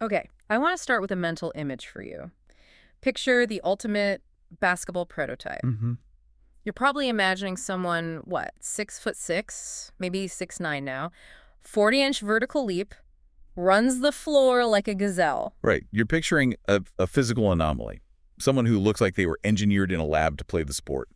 Okay, I want to start with a mental image for you. Picture the ultimate basketball prototype. Hmm. You're probably imagining someone, what, 6'6", maybe 6'9" now, 40-inch vertical leap, runs the floor like a gazelle. Right. You're picturing a physical anomaly, someone who looks like they were engineered in a lab to play the sport.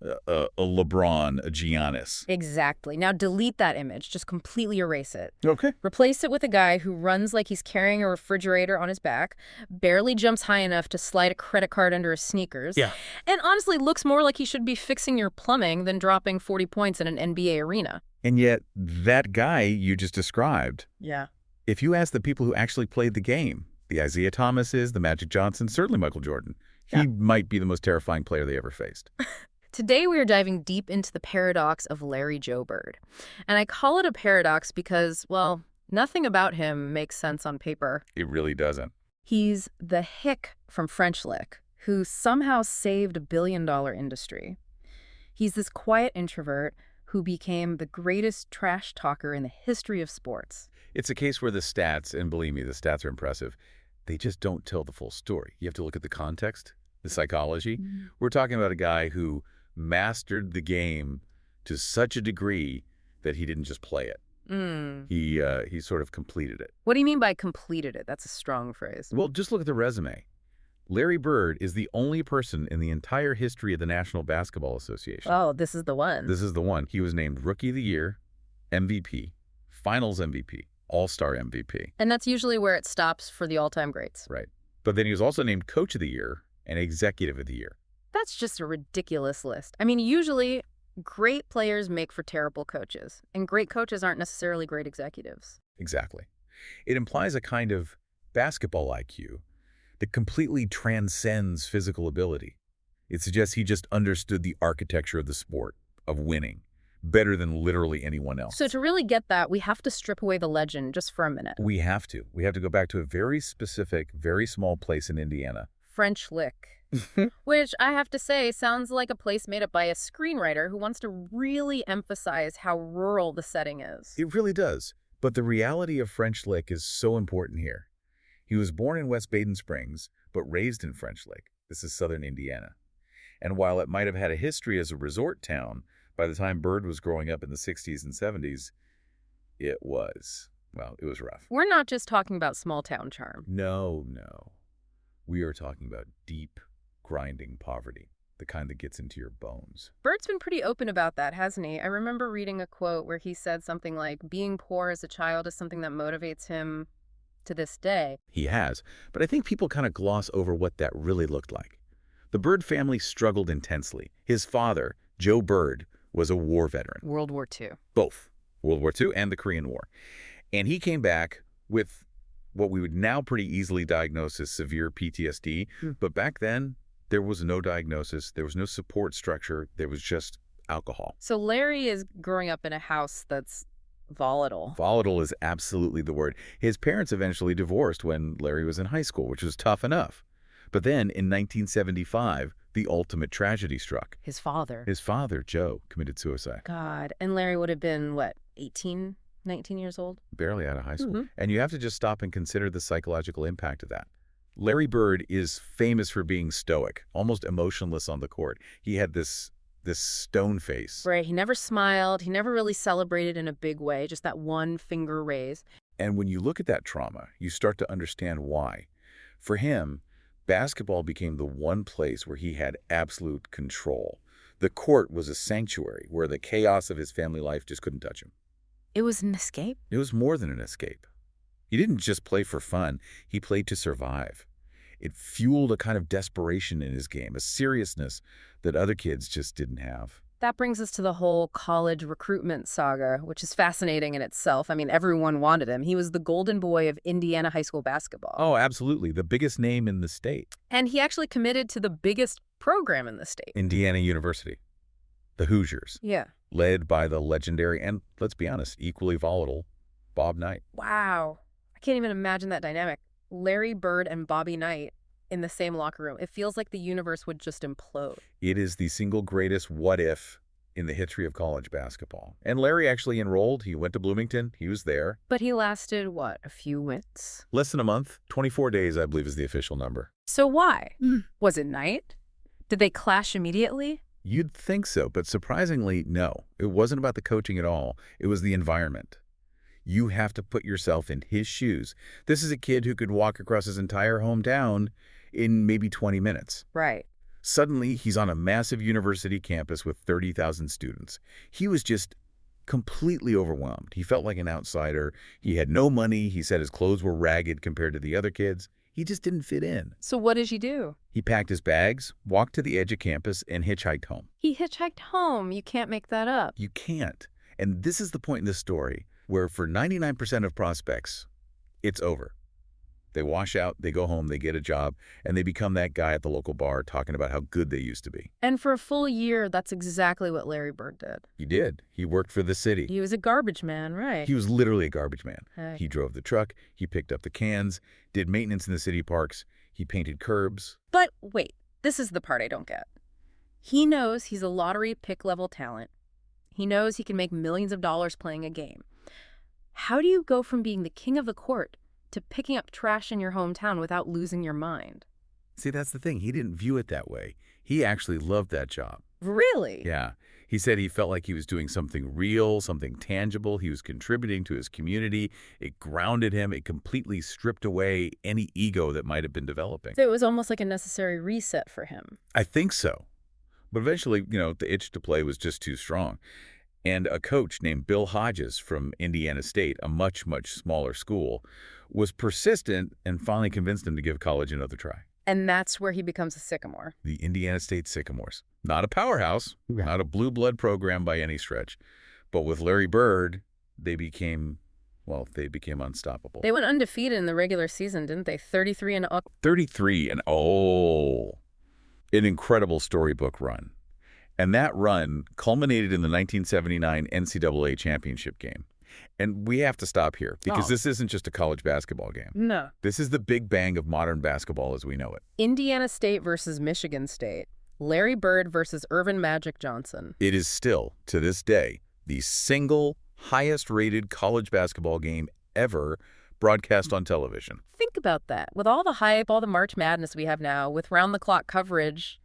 A LeBron, a Giannis. Exactly. Now delete that image. Just completely erase it. Okay. Replace it with a guy who runs like he's carrying a refrigerator on his back, barely jumps high enough to slide a credit card under his sneakers, Yeah. and honestly looks more like he should be fixing your plumbing than dropping 40 points in an NBA arena. And yet, that guy you just described, Yeah. if you ask the people who actually played the game, the Isaiah Thomases, the Magic Johnsons, certainly Michael Jordan, he might be the most terrifying player they ever faced. Today we are diving deep into the paradox of Larry Joe Bird. And I call it a paradox because, well, nothing about him makes sense on paper. It really doesn't. He's the hick from French Lick, who somehow saved a billion-dollar industry. He's this quiet introvert who became the greatest trash talker in the history of sports. It's a case where the stats, and believe me, the stats are impressive, they just don't tell the full story. You have to look at the context, the psychology. We're talking about a guy who mastered the game to such a degree that he didn't just play it. He sort of completed it. What do you mean by completed it? That's a strong phrase. Well, just look at the resume. Larry Bird is the only person in the entire history of the National Basketball Association. Oh, this is the one. This is the one. He was named Rookie of the Year, MVP, Finals MVP, All-Star MVP. And that's usually where it stops for the all-time greats. Right. But then he was also named Coach of the Year and Executive of the Year. That's just a ridiculous list. I mean, usually great players make for terrible coaches, and great coaches aren't necessarily great executives. Exactly. It implies a kind of basketball IQ that completely transcends physical ability. It suggests he just understood the architecture of the sport, of winning, better than literally anyone else. So to really get that, we have to strip away the legend just for a minute. We have to. We have to go back to a very specific, very small place in Indiana. French Lick. Which, I have to say, sounds like a place made up by a screenwriter who wants to really emphasize how rural the setting is. It really does. But the reality of French Lick is so important here. He was born in West Baden Springs, but raised in French Lick. This is southern Indiana. And while it might have had a history as a resort town, by the time Bird was growing up in the 60s and 70s, it was rough. We're not just talking about small-town charm. No. We are talking about deep, grinding poverty, the kind that gets into your bones. Bird's been pretty open about that, hasn't he? I remember reading a quote where he said something like, being poor as a child is something that motivates him to this day. He has, but I think people kind of gloss over what that really looked like. The Bird family struggled intensely. His father, Joe Bird, was a war veteran. World War II. Both World War II and the Korean War. And he came back with what we would now pretty easily diagnose as severe PTSD. But back then, there was no diagnosis. There was no support structure. There was just alcohol. So Larry is growing up in a house that's volatile. Volatile is absolutely the word. His parents eventually divorced when Larry was in high school, which was tough enough. But then in 1975, the ultimate tragedy struck. His father. His father, Joe, committed suicide. God. And Larry would have been, what, 18, 19 years old? Barely out of high school. And you have to just stop and consider the psychological impact of that. Larry Bird is famous for being stoic, almost emotionless on the court. He had this stone face. Right. He never smiled. He never really celebrated in a big way, just that one finger raise. And when you look at that trauma, you start to understand why. For him, basketball became the one place where he had absolute control. The court was a sanctuary where the chaos of his family life just couldn't touch him. It was an escape? It was more than an escape. He didn't just play for fun. He played to survive. It fueled a kind of desperation in his game, a seriousness that other kids just didn't have. That brings us to the whole college recruitment saga, which is fascinating in itself. I mean, everyone wanted him. He was the golden boy of Indiana high school basketball. Oh, absolutely. The biggest name in the state. And he actually committed to the biggest program in the state. Indiana University. The Hoosiers. Yeah. Led by the legendary and, let's be honest, equally volatile Bob Knight. Wow. I can't even imagine that dynamic. Larry Bird and Bobby Knight in the same locker room. It feels like the universe would just implode. It is the single greatest what if in the history of college basketball. And Larry actually enrolled. He went to Bloomington. He was there. But he lasted, what, a few wins? Less than a month. 24 days, I believe, is the official number. So why? Was it night? Did they clash immediately? You'd think so, but surprisingly, no. It wasn't about the coaching at all. It was the environment. You have to put yourself in his shoes. This is a kid who could walk across his entire hometown in maybe 20 minutes. Right. Suddenly, he's on a massive university campus with 30,000 students. He was just completely overwhelmed. He felt like an outsider. He had no money. He said his clothes were ragged compared to the other kids. He just didn't fit in. So what did he do? He packed his bags, walked to the edge of campus, and hitchhiked home. He hitchhiked home. You can't make that up. You can't. And this is the point in this story where for 99% of prospects, it's over. They wash out, they go home, they get a job, and they become that guy at the local bar talking about how good they used to be. And for a full year, that's exactly what Larry Bird did. He did. He worked for the city. He was a garbage man, right? He was literally a garbage man. Hey. He drove the truck, he picked up the cans, did maintenance in the city parks, he painted curbs. But wait, this is the part I don't get. He knows he's a lottery pick-level talent. He knows he can make millions of dollars playing a game. How do you go from being the king of the court to picking up trash in your hometown without losing your mind? See, that's the thing. He didn't view it that way. He actually loved that job. Really? Yeah. He said he felt like he was doing something real, something tangible. He was contributing to his community. It grounded him. It completely stripped away any ego that might have been developing. So it was almost like a necessary reset for him. I think so. But eventually, the itch to play was just too strong. And a coach named Bill Hodges from Indiana State, a much, much smaller school, was persistent and finally convinced him to give college another try. And that's where he becomes a Sycamore. The Indiana State Sycamores. Not a powerhouse, not a blue blood program by any stretch. But with Larry Bird, they became unstoppable. They went undefeated in the regular season, didn't they? 33-0. 33-0. An incredible storybook run. And that run culminated in the 1979 NCAA championship game. And we have to stop here because this isn't just a college basketball game. No. This is the big bang of modern basketball as we know it. Indiana State versus Michigan State. Larry Bird versus Earvin Magic Johnson. It is still, to this day, the single highest-rated college basketball game ever broadcast on television. Think about that. With all the hype, all the March Madness we have now, with round-the-clock coverage,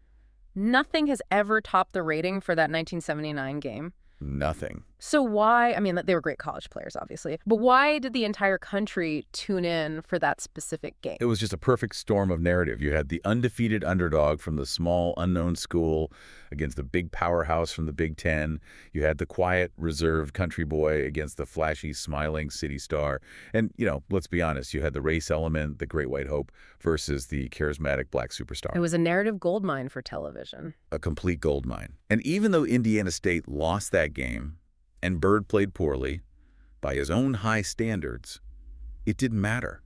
nothing has ever topped the rating for that 1979 game. Nothing. So why, they were great college players, obviously, but why did the entire country tune in for that specific game? It was just a perfect storm of narrative. You had the undefeated underdog from the small, unknown school against the big powerhouse from the Big Ten. You had the quiet, reserved country boy against the flashy, smiling city star. And, let's be honest, you had the race element, the Great White Hope, versus the charismatic black superstar. It was a narrative goldmine for television. A complete goldmine. And even though Indiana State lost that game, and Bird played poorly, by his own high standards, it didn't matter.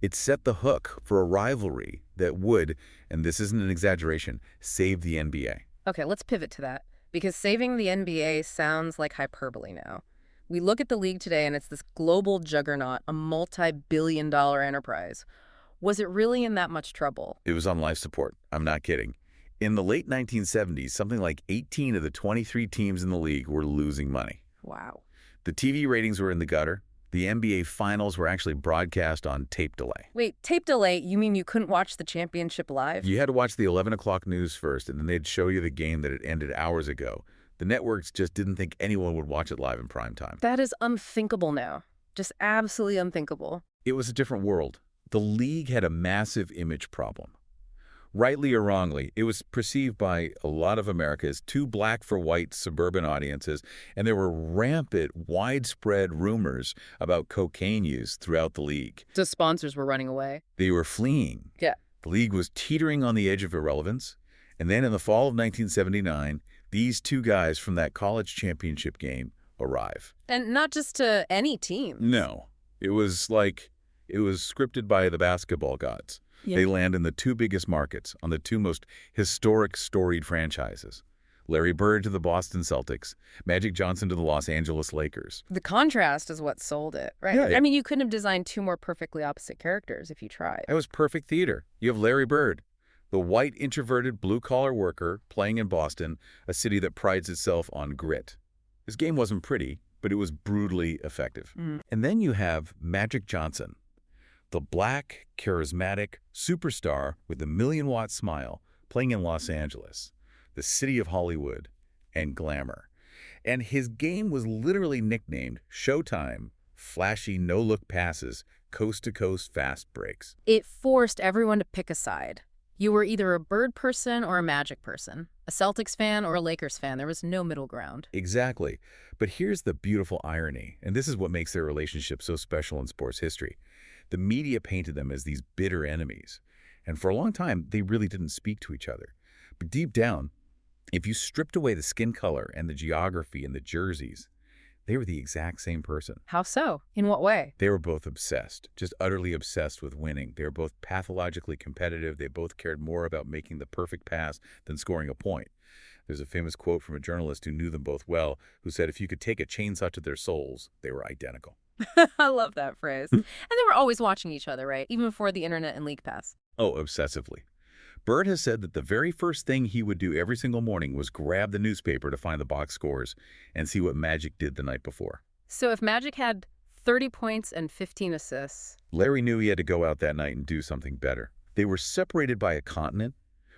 It set the hook for a rivalry that would, and this isn't an exaggeration, save the NBA. Okay, let's pivot to that, because saving the NBA sounds like hyperbole now. We look at the league today, and it's this global juggernaut, a multi-billion-dollar enterprise. Was it really in that much trouble? It was on life support. I'm not kidding. In the late 1970s, something like 18 of the 23 teams in the league were losing money. Wow. The TV ratings were in the gutter. The NBA finals were actually broadcast on tape delay. Wait, tape delay? You mean you couldn't watch the championship live? You had to watch the 11 o'clock news first, and then they'd show you the game that had ended hours ago. The networks just didn't think anyone would watch it live in prime time. That is unthinkable now. Just absolutely unthinkable. It was a different world. The league had a massive image problem. Rightly or wrongly, it was perceived by a lot of America as too black for white suburban audiences, and there were rampant, widespread rumors about cocaine use throughout the league. The sponsors were running away. They were fleeing. Yeah. The league was teetering on the edge of irrelevance, and then in the fall of 1979, these two guys from that college championship game arrive. And not just to any team. No. It was scripted by the basketball gods. Yeah. They land in the two biggest markets on the two most historic, storied franchises. Larry Bird to the Boston Celtics, Magic Johnson to the Los Angeles Lakers. The contrast is what sold it, right? Yeah. You couldn't have designed two more perfectly opposite characters if you tried. That was perfect theater. You have Larry Bird, The white, introverted, blue-collar worker playing in Boston, a city that prides itself on grit. His game wasn't pretty, but it was brutally effective. And then you have Magic Johnson, the black, charismatic superstar with a million-watt smile playing in Los Angeles, the city of Hollywood and glamour. And his game was literally nicknamed Showtime, flashy no-look passes, coast-to-coast fast breaks. It forced everyone to pick a side. You were either a Bird person or a Magic person, a Celtics fan or a Lakers fan. There was no middle ground. Exactly. But here's the beautiful irony, and this is what makes their relationship so special in sports history. The media painted them as these bitter enemies, and for a long time, they really didn't speak to each other. But deep down, if you stripped away the skin color and the geography and the jerseys, they were the exact same person. How so? In what way? They were both obsessed, just utterly obsessed with winning. They were both pathologically competitive. They both cared more about making the perfect pass than scoring a point. There's a famous quote from a journalist who knew them both well, who said if you could take a chainsaw to their souls, they were identical. I love that phrase. And they were always watching each other, right? Even before the internet and League Pass. Oh, obsessively. Bird has said that the very first thing he would do every single morning was grab the newspaper to find the box scores and see what Magic did the night before. So if Magic had 30 points and 15 assists, Larry knew he had to go out that night and do something better. They were separated by a continent,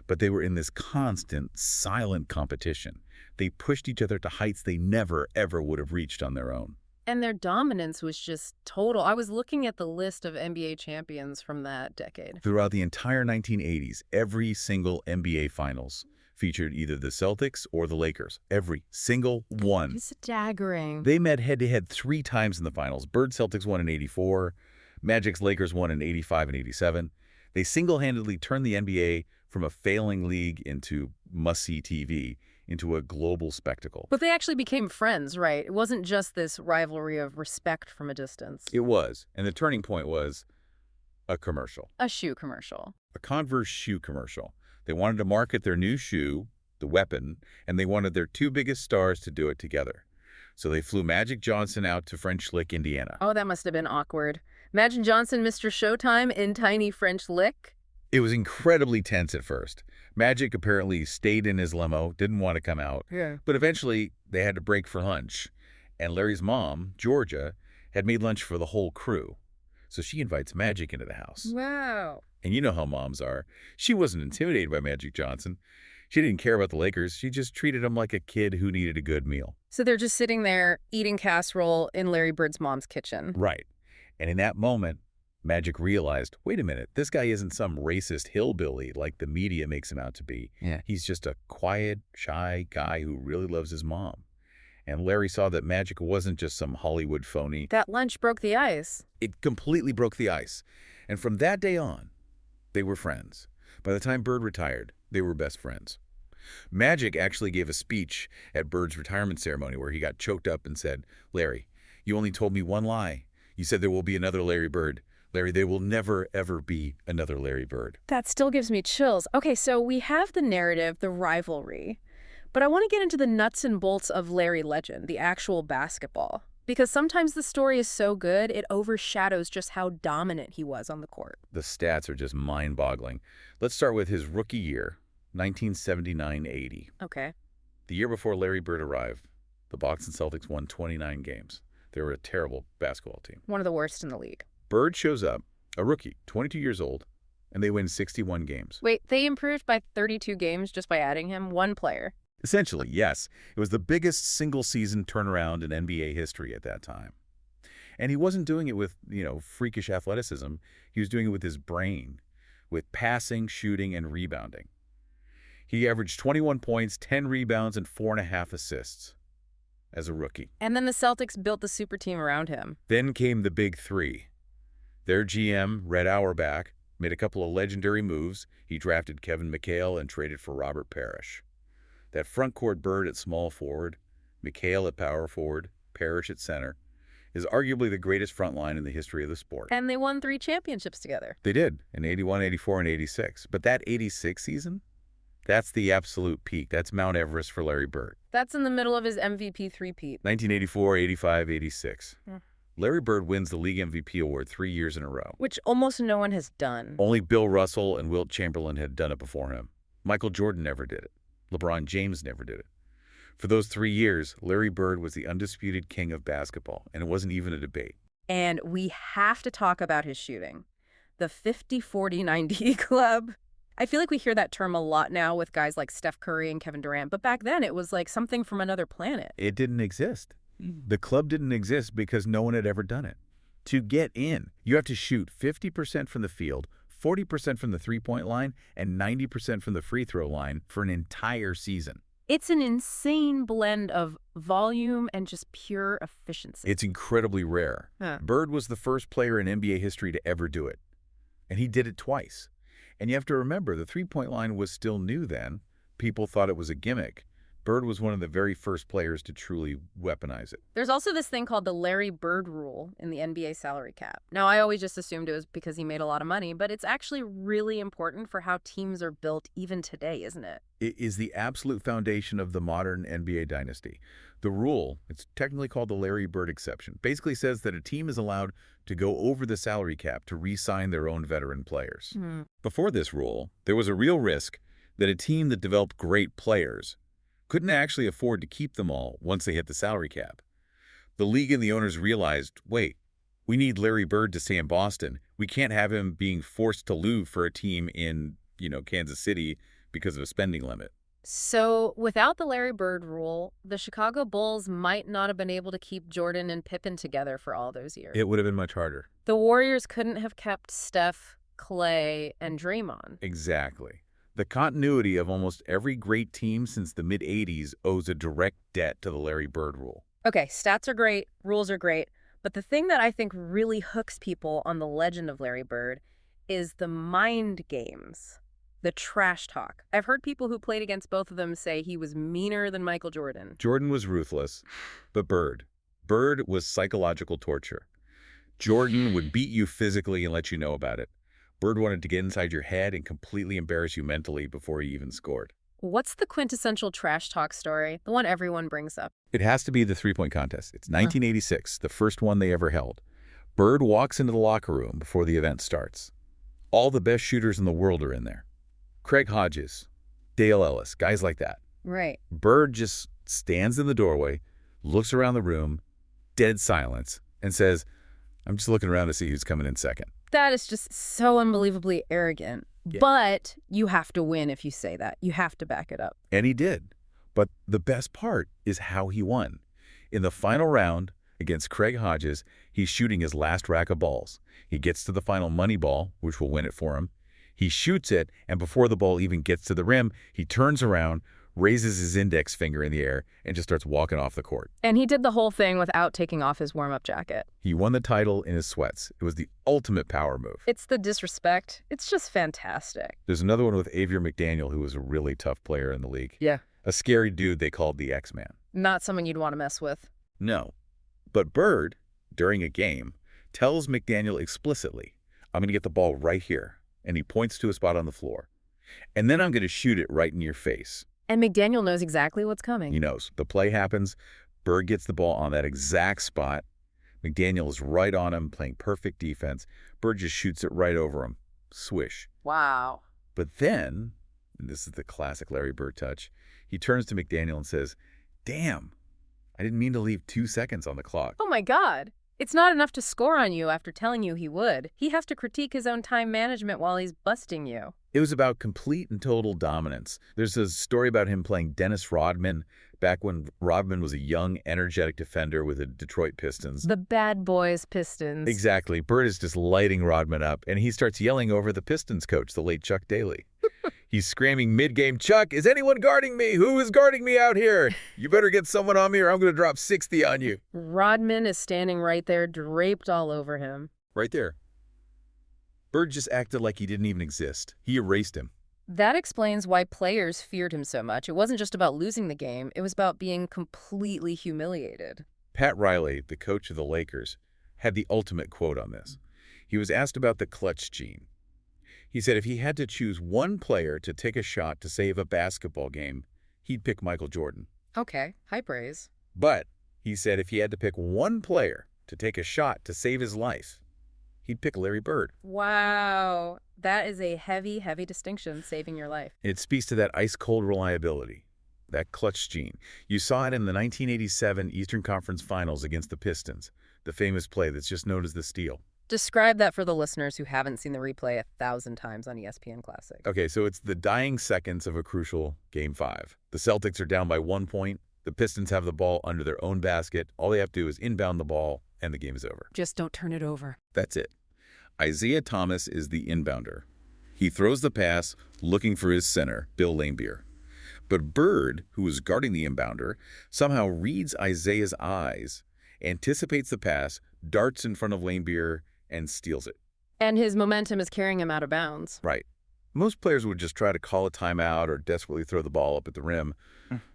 but they were in this constant, silent competition. They pushed each other to heights they never, ever would have reached on their own. and their dominance was just total. I was looking at the list of NBA champions from that decade. Throughout the entire 1980s, every single NBA Finals featured either the Celtics or the Lakers. Every single one. It's staggering. They met head-to-head 3 times in the finals. Bird Celtics won in '84. Magic's Lakers won in '85 and '87. They single-handedly turned the NBA from a failing league into must-see TV, into a global spectacle. But they actually became friends, right? It wasn't just this rivalry of respect from a distance. It was. And the turning point was a commercial. A shoe commercial. A Converse shoe commercial. They wanted to market their new shoe, the weapon, and they wanted their 2 biggest stars to do it together. So they flew Magic Johnson out to French Lick, Indiana. Oh, that must have been awkward. Imagine Johnson, Mr. Showtime in tiny French Lick. It was incredibly tense at first. Magic apparently stayed in his limo, didn't want to come out. Yeah. But eventually, they had to break for lunch. And Larry's mom, Georgia, had made lunch for the whole crew. So she invites Magic into the house. Wow. And you know how moms are. She wasn't intimidated by Magic Johnson. She didn't care about the Lakers. She just treated him like a kid who needed a good meal. So they're just sitting there eating casserole in Larry Bird's mom's kitchen. Right. And in that moment, Magic realized, wait a minute, this guy isn't some racist hillbilly like the media makes him out to be. Yeah. He's just a quiet, shy guy who really loves his mom. And Larry saw that Magic wasn't just some Hollywood phony. That lunch broke the ice. It completely broke the ice. And from that day on, they were friends. By the time Bird retired, they were best friends. Magic actually gave a speech at Bird's retirement ceremony where he got choked up and said, Larry, you only told me one lie. You said there will be another Larry Bird. Larry, there will never, ever be another Larry Bird. That still gives me chills. Okay, so we have the narrative, the rivalry, but I want to get into the nuts and bolts of Larry Legend, the actual basketball, because sometimes the story is so good, it overshadows just how dominant he was on the court. The stats are just mind-boggling. Let's start with his rookie year, 1979-80. Okay. The year before Larry Bird arrived, the Boston Celtics won 29 games. They were a terrible basketball team. One of the worst in the league. Bird shows up, a rookie, 22 years old, and they win 61 games. Wait, they improved by 32 games just by adding him? One player? Essentially, yes. It was the biggest single-season turnaround in NBA history at that time. And he wasn't doing it with, freakish athleticism. He was doing it with his brain, with passing, shooting, and rebounding. He averaged 21 points, 10 rebounds, and 4.5 assists as a rookie. And then the Celtics built the super team around him. Then came the big 3. Their GM, Red Auerbach, made a couple of legendary moves. He drafted Kevin McHale and traded for Robert Parrish. That front court Bird at small forward, McHale at power forward, Parrish at center, is arguably the greatest front line in the history of the sport. And they won 3 championships together. They did, in '81, '84, and '86. But that '86 season, that's the absolute peak. That's Mount Everest for Larry Bird. That's in the middle of his MVP three-peat. 1984, '85, '86. Larry Bird wins the league MVP award 3 years in a row. Which almost no one has done. Only Bill Russell and Wilt Chamberlain had done it before him. Michael Jordan never did it. LeBron James never did it. For those 3 years, Larry Bird was the undisputed king of basketball, and it wasn't even a debate. And we have to talk about his shooting. The 50-40-90 club. I feel like we hear that term a lot now with guys like Steph Curry and Kevin Durant, but back then it was like something from another planet. It didn't exist. The club didn't exist because no one had ever done it. To get in, you have to shoot 50% from the field, 40% from the three-point line, and 90% from the free throw line for an entire season. It's an insane blend of volume and just pure efficiency. It's incredibly rare. Bird was the first player in NBA history to ever do it, and he did it twice. And you have to remember, the three-point line was still new then. People thought it was a gimmick. Bird was one of the very first players to truly weaponize it. There's also this thing called the Larry Bird rule in the NBA salary cap. Now, I always just assumed it was because he made a lot of money, but it's actually really important for how teams are built even today, isn't it? It is the absolute foundation of the modern NBA dynasty. The rule, it's technically called the Larry Bird exception, basically says that a team is allowed to go over the salary cap to re-sign their own veteran players. Before this rule, there was a real risk that a team that developed great players couldn't actually afford to keep them all once they hit the salary cap. The league and the owners realized, wait, we need Larry Bird to stay in Boston. We can't have him being forced to leave for a team in, Kansas City because of a spending limit. So without the Larry Bird rule, the Chicago Bulls might not have been able to keep Jordan and Pippen together for all those years. It would have been much harder. The Warriors couldn't have kept Steph, Clay, and Draymond. Exactly. The continuity of almost every great team since the mid-'80s owes a direct debt to the Larry Bird rule. Okay, stats are great, rules are great, but the thing that I think really hooks people on the legend of Larry Bird is the mind games, the trash talk. I've heard people who played against both of them say he was meaner than Michael Jordan. Jordan was ruthless, but Bird was psychological torture. Jordan would beat you physically and let you know about it. Bird wanted to get inside your head and completely embarrass you mentally before he even scored. What's the quintessential trash talk story, the one everyone brings up? It has to be the three-point contest. It's 1986, the first one they ever held. Bird walks into the locker room before the event starts. All the best shooters in the world are in there. Craig Hodges, Dale Ellis, guys like that. Right. Bird just stands in the doorway, looks around the room, dead silence, and says, I'm just looking around to see who's coming in second. That is just so unbelievably arrogant. Yeah. But you have to win if you say that. You have to back it up. And he did. But the best part is how he won. In the final round against Craig Hodges, he's shooting his last rack of balls. He gets to the final money ball, which will win it for him. He shoots it, and before the ball even gets to the rim, he turns around, raises his index finger in the air, and just starts walking off the court. And he did the whole thing without taking off his warm-up jacket. He won the title in his sweats. It was the ultimate power move. It's the disrespect. It's just fantastic. There's another one with Avier McDaniel, who was a really tough player in the league. Yeah. A scary dude they called the X-Man. Not someone you'd want to mess with. No. But Bird, during a game, tells McDaniel explicitly, I'm going to get the ball right here. And he points to a spot on the floor. And then I'm going to shoot it right in your face. And McDaniel knows exactly what's coming. He knows. The play happens. Bird gets the ball on that exact spot. McDaniel is right on him, playing perfect defense. Bird just shoots it right over him. Swish. Wow. But then, and this is the classic Larry Bird touch, he turns to McDaniel and says, damn, I didn't mean to leave 2 seconds on the clock. Oh my God. It's not enough to score on you after telling you he would. He has to critique his own time management while he's busting you. It was about complete and total dominance. There's a story about him playing Dennis Rodman back when Rodman was a young, energetic defender with the Detroit Pistons. The bad boys Pistons. Exactly. Bird is just lighting Rodman up, and he starts yelling over the Pistons coach, the late Chuck Daly. He's screaming mid-game, Chuck, is anyone guarding me? Who is guarding me out here? You better get someone on me or I'm going to drop 60 on you. Rodman is standing right there, draped all over him. Right there. Bird just acted like he didn't even exist. He erased him. That explains why players feared him so much. It wasn't just about losing the game. It was about being completely humiliated. Pat Riley, the coach of the Lakers, had the ultimate quote on this. He was asked about the clutch gene. He said if he had to choose one player to take a shot to save a basketball game, he'd pick Michael Jordan. Okay, high praise. But he said if he had to pick one player to take a shot to save his life, he'd pick Larry Bird. Wow. That is a heavy, heavy distinction, saving your life. It speaks to that ice-cold reliability, that clutch gene. You saw it in the 1987 Eastern Conference Finals against the Pistons, the famous play that's just known as the steal. Describe that for the listeners who haven't seen the replay 1,000 times on ESPN Classic. Okay, so it's the dying seconds of a crucial Game 5. The Celtics are down by 1 point. The Pistons have the ball under their own basket. All they have to do is inbound the ball, and the game is over. Just don't turn it over. That's it. Isaiah Thomas is the inbounder. He throws the pass, looking for his center, Bill Laimbeer. But Bird, who is guarding the inbounder, somehow reads Isaiah's eyes, anticipates the pass, darts in front of Laimbeer, and steals it. And his momentum is carrying him out of bounds. Right. Most players would just try to call a timeout or desperately throw the ball up at the rim.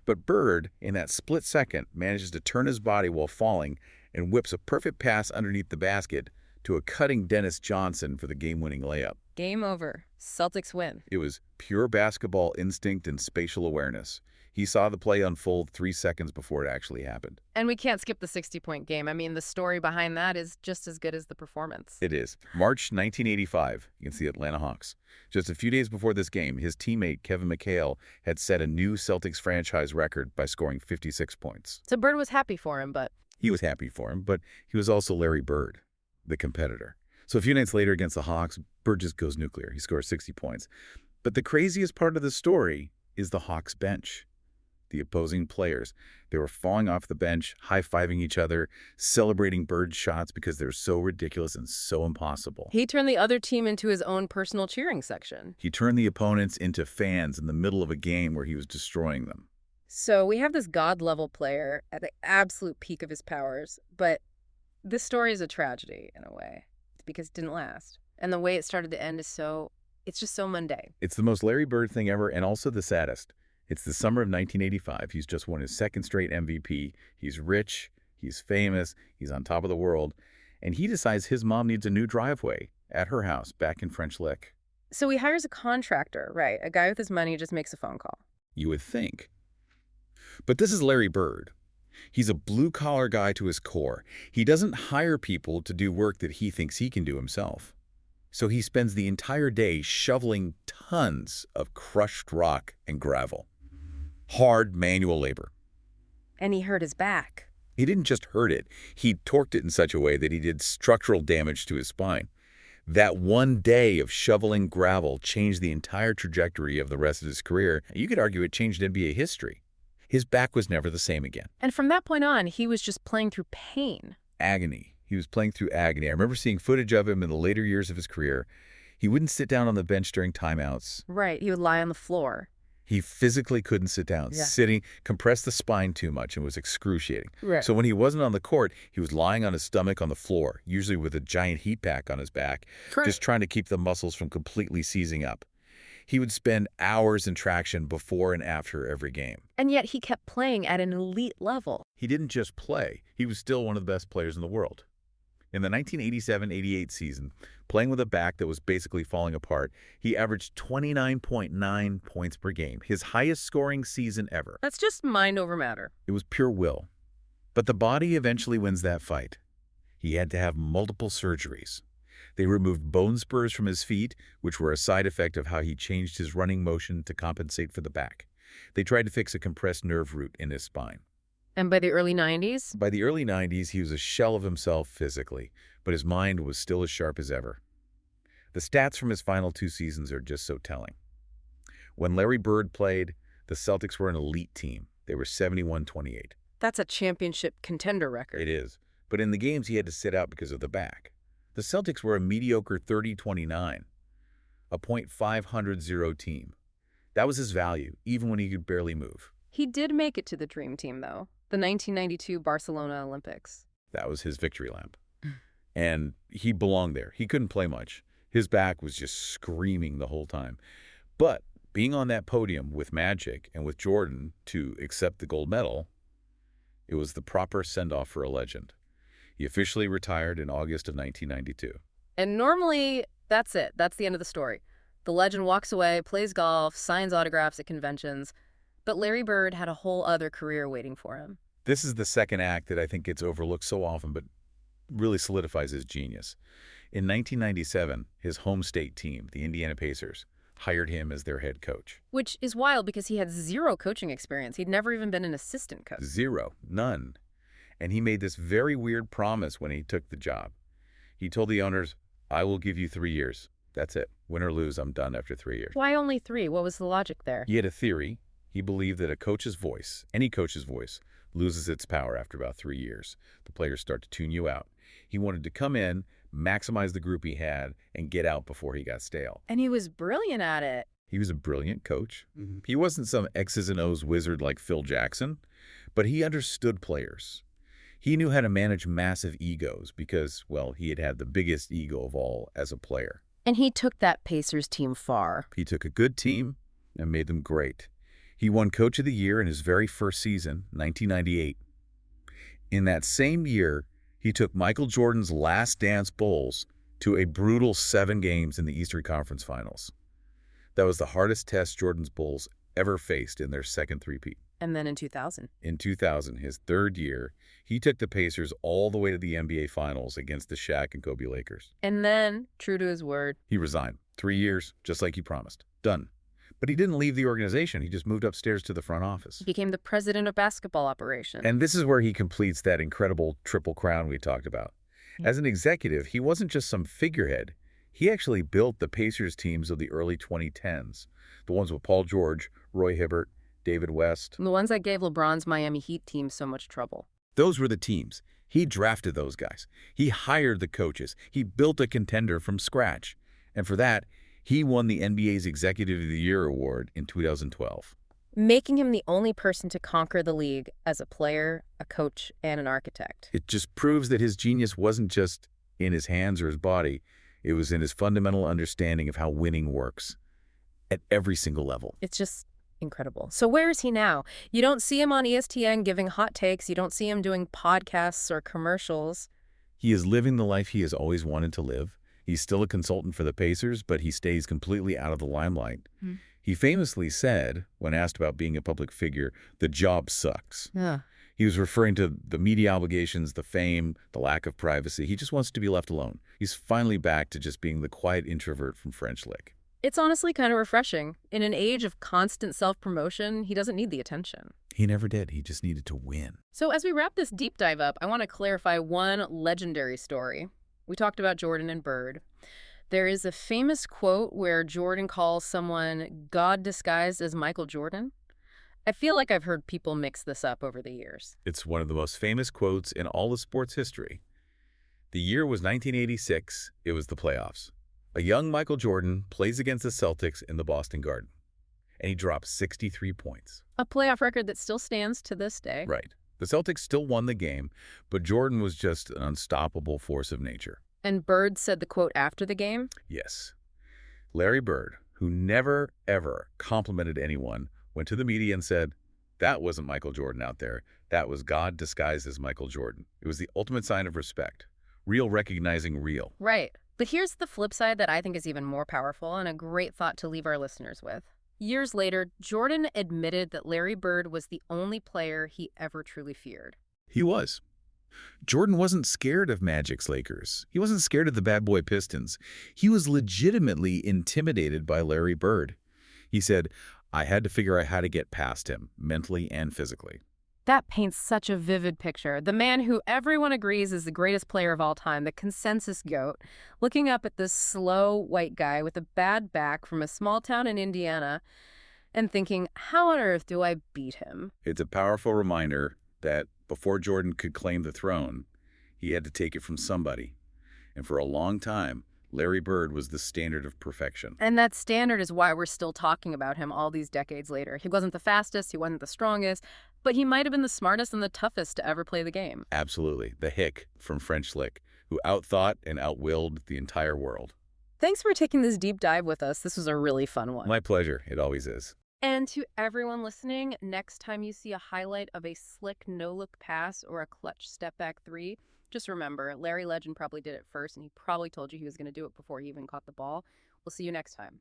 But Bird, in that split second, manages to turn his body while falling and whips a perfect pass underneath the basket to a cutting Dennis Johnson for the game-winning layup. Game over. Celtics win. It was pure basketball instinct and spatial awareness. He saw the play unfold 3 seconds before it actually happened. And we can't skip the 60-point game. I mean, the story behind that is just as good as the performance. It is. March 1985 against the Atlanta Hawks. Just a few days before this game, his teammate Kevin McHale had set a new Celtics franchise record by scoring 56 points. So Bird was happy for him, but... He was happy for him, but he was also Larry Bird, the competitor. So a few nights later against the Hawks, Bird just goes nuclear. He scores 60 points. But the craziest part of the story is the Hawks bench. The opposing players. They were falling off the bench, high-fiving each other, celebrating Bird's shots because they're so ridiculous and so impossible. He turned the other team into his own personal cheering section. He turned the opponents into fans in the middle of a game where he was destroying them. So we have this god-level player at the absolute peak of his powers, but this story is a tragedy in a way because it didn't last. And the way it started to end is it's just so mundane. It's the most Larry Bird thing ever and also the saddest. It's the summer of 1985. He's just won his second straight MVP. He's rich, he's famous, he's on top of the world, and he decides his mom needs a new driveway at her house back in French Lick. So he hires a contractor, right? A guy with his money just makes a phone call. You would think. But this is Larry Bird. He's a blue-collar guy to his core. He doesn't hire people to do work that he thinks he can do himself. So he spends the entire day shoveling tons of crushed rock and gravel. Hard manual labor. And he hurt his back. He didn't just hurt it. He torqued it in such a way that he did structural damage to his spine. That one day of shoveling gravel changed the entire trajectory of the rest of his career. You could argue it changed NBA history. His back was never the same again. And from that point on, he was just playing through pain. Agony. He was playing through agony. I remember seeing footage of him in the later years of his career. He wouldn't sit down on the bench during timeouts. Right. He would lie on the floor. He physically couldn't sit down. Yeah. Sitting compressed the spine too much and was excruciating. Right. So when he wasn't on the court, he was lying on his stomach on the floor, usually with a giant heat pack on his back, just trying to keep the muscles from completely seizing up. He would spend hours in traction before and after every game. And yet he kept playing at an elite level. He didn't just play. He was still one of the best players in the world. In the 1987-88 season, playing with a back that was basically falling apart, he averaged 29.9 points per game, his highest scoring season ever. That's just mind over matter. It was pure will. But the body eventually wins that fight. He had to have multiple surgeries. They removed bone spurs from his feet, which were a side effect of how he changed his running motion to compensate for the back. They tried to fix a compressed nerve root in his spine. And by the early 90s? By the early 90s, he was a shell of himself physically, but his mind was still as sharp as ever. The stats from his final 2 seasons are just so telling. When Larry Bird played, the Celtics were an elite team. They were 71-28. That's a championship contender record. It is. But in the games, he had to sit out because of the back. The Celtics were a mediocre 30-29, a .500 team. That was his value, even when he could barely move. He did make it to the dream team, though. The 1992 Barcelona Olympics. That was his victory lap. And he belonged there. He couldn't play much. His back was just screaming the whole time. But being on that podium with Magic and with Jordan to accept the gold medal, it was the proper send-off for a legend. He officially retired in August of 1992. And normally, that's it. That's the end of the story. The legend walks away, plays golf, signs autographs at conventions. But Larry Bird had a whole other career waiting for him. This is the second act that I think gets overlooked so often, but really solidifies his genius. In 1997, his home state team, the Indiana Pacers, hired him as their head coach. Which is wild because he had zero coaching experience. He'd never even been an assistant coach. Zero. None. And he made this very weird promise when he took the job. He told the owners, I will give you 3 years. That's it. Win or lose, I'm done after 3 years. Why only 3? What was the logic there? He had a theory. He believed that a coach's voice, any coach's voice, loses its power after about 3 years. The players start to tune you out. He wanted to come in, maximize the group he had, and get out before he got stale. And he was brilliant at it. He was a brilliant coach. He wasn't some X's and O's wizard like Phil Jackson, but he understood players. He knew how to manage massive egos because, well, he had had the biggest ego of all as a player. And he took that Pacers team far. He took a good team and made them great. He won Coach of the Year in his very first season, 1998. In that same year, he took Michael Jordan's Last Dance Bulls to a brutal 7 games in the Eastern Conference Finals. That was the hardest test Jordan's Bulls ever faced in their second three-peat. And then in 2000. In 2000, his third year, he took the Pacers all the way to the NBA Finals against the Shaq and Kobe Lakers. And then, true to his word, He resigned. 3 years, just like he promised. Done. But he didn't leave the organization. He just moved upstairs to the front office. he became the president of basketball operations. And this is where he completes that incredible triple crown we talked about. As an executive, he wasn't just some figurehead. He actually built the Pacers teams of the early 2010s, the ones with Paul George, Roy Hibbert, David West. The ones that gave LeBron's Miami Heat team so much trouble. Those were the teams. He drafted those guys. He hired the coaches. He built a contender from scratch. And for that, he won the NBA's Executive of the Year award in 2012. Making him the only person to conquer the league as a player, a coach, and an architect. It just proves that his genius wasn't just in his hands or his body. It was in his fundamental understanding of how winning works at every single level. It's just incredible. So where is he now? You don't see him on ESPN giving hot takes. You don't see him doing podcasts or commercials. He is living the life he has always wanted to live. He's still a consultant for the Pacers, but he stays completely out of the limelight. He famously said, when asked about being a public figure, the job sucks. Yeah. He was referring to the media obligations, the fame, the lack of privacy. He just wants to be left alone. He's finally back to just being the quiet introvert from French Lick. It's honestly kind of refreshing. In an age of constant self-promotion, he doesn't need the attention. He never did. He just needed to win. So as we wrap this deep dive up, I want to clarify one legendary story. We talked about Jordan and Bird. There is a famous quote where Jordan calls someone God disguised as Michael Jordan. I feel like I've heard people mix this up over the years. It's one of the most famous quotes in all of sports history. The year was 1986. It was the playoffs. A young Michael Jordan plays against the Celtics in the Boston Garden, and he drops 63 points. A playoff record that still stands to this day. Right. The Celtics still won the game, but Jordan was just an unstoppable force of nature. And Bird said the quote after the game? Yes. Larry Bird, who never, ever complimented anyone, went to the media and said, that wasn't Michael Jordan out there. That was God disguised as Michael Jordan. It was the ultimate sign of respect. Real recognizing real. Right. But here's the flip side that I think is even more powerful and a great thought to leave our listeners with. Years later, Jordan admitted that Larry Bird was the only player he ever truly feared. He was. Jordan wasn't scared of Magic's Lakers. He wasn't scared of the bad boy Pistons. He was legitimately intimidated by Larry Bird. He said, I had to figure out how to get past him, mentally and physically. That paints such a vivid picture. The man who everyone agrees is the greatest player of all time, the consensus GOAT, looking up at this slow white guy with a bad back from a small town in Indiana and thinking, how on earth do I beat him? It's a powerful reminder that before Jordan could claim the throne, he had to take it from somebody. And for a long time, Larry Bird was the standard of perfection. And that standard is why we're still talking about him all these decades later. He wasn't the fastest, he wasn't the strongest, but he might have been the smartest and the toughest to ever play the game. Absolutely. The hick from French Lick, who outthought and outwilled the entire world. Thanks for taking this deep dive with us. This was a really fun one. My pleasure. It always is. And to everyone listening, next time you see a highlight of a slick no-look pass or a clutch step-back three, just remember, Larry Legend probably did it first, and he probably told you he was going to do it before he even caught the ball. We'll see you next time.